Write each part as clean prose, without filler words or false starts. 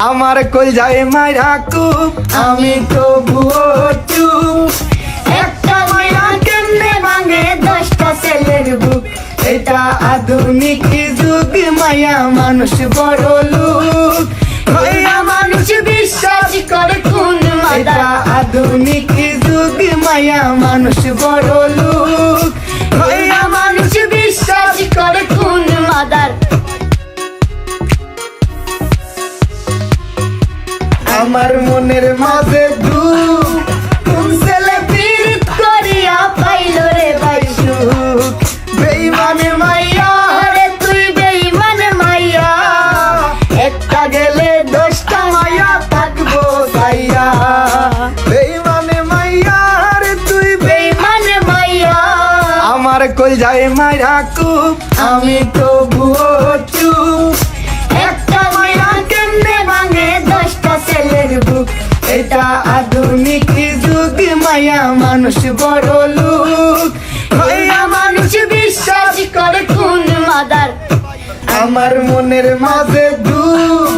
আমার কই যায় মাইরা কুপ আমি তো চুপ। একটা মায়া কেমনে ভাঙে 10টা ছেলের বুক। এটা আধুনিক যুগ, মায়া মানুষ বড় লোক। মায়া মানুষ বিশ্বাস করে কোন এটা মাদার। আধুনিক যুগ, মায়া মানুষ বড় লোক। মায়া মানুষ বিশ্বাস করে কোন মাদার। আমার মনের মাঝে দুঃখ, কোন ছেলে পীড়িত করিয়া পাইল রে ভাই সুখ। বেইমানে মাইয়া আরে তুই বেঈমান মাইয়া। একটা গেলে 10টা মায়া থাকবো সাইয়া। বেইমানে মাইয়া রে তুই বেঈমান মাইয়া। আমার কই যায় মাইরা কুপ আমি তো চুপ। একটা মায়া কেমনে ভাঙে 10টা ছেলের বুক। এটা আধুনিক যুগ, মায়া মানুষ বড় লোক। মায়া মানুষ বিশ্বাস করে কোন মাদার। আমার মনের মাঝে দুঃখ,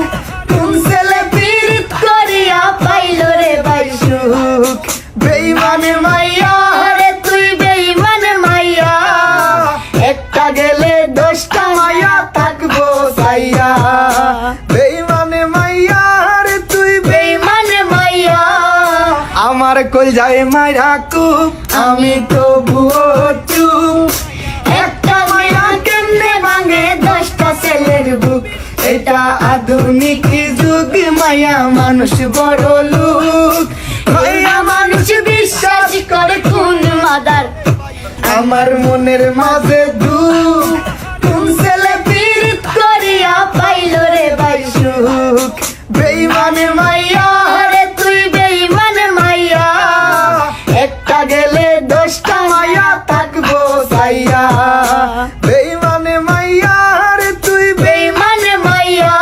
কোন ছেলে পীড়িত করিয়া পাইল রে ভাই সুখ। বেইমানে মাইয়া আরে তুই বেঈমান মাইয়া। একটা গেলে 10টা মায়া থাকবো সাইয়া। বেইমানে মাইয়া রে তুই বেঈমান মাইয়া। আমার কই যায় মাইরা কুপ আমি তো চুপ। একটা মায়া কেমনে ভাঙে 10টা ছেলের বুক। এটা আধুনিক যুগ, মায়া মানুষ বড় লোক। মায়া মানুষ বিশ্বাস করে কোন মাদার। আমার মনের মাঝে দুঃখ, কোন ছেলে পীড়িত করিয়া পাইল রে ভাই সুখ। বেইমানে মাইয়া আরে তুই বেঈমান মাইয়া। একটা গেলে 10টা মায়া থাকবো সাইয়া। বেইমানে মাইয়া রে তুই বেঈমান মাইয়া।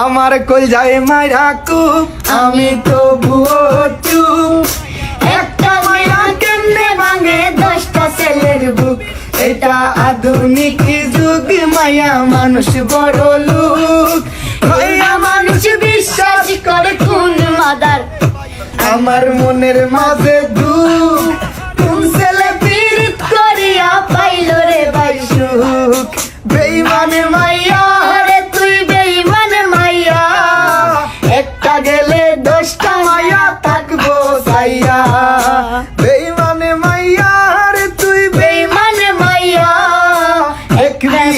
আমার কই যায় মাইরা কুপ আমি তো চুপ। একটা মায়া কেমনে ভাঙে 10টা ছেলের বুক। এটা আধুনিক যুগ, মায়া মানুষ বড় লোক। মায়া মানুষ বিশ্বাস করে কোন মাদার। আমার মনের মাঝে দুঃখ, কোন ছেলে পীড়িত করিয়া পাইল রে ভাই সুখ। বেইমানে মাইয়া আরে তুই বেঈমান মাইয়া। একটা গেলে 10টা মায়া থাকবো সাইয়া। বেইমানে মাইয়া রে তুই বেঈমান মাইয়া। একদিন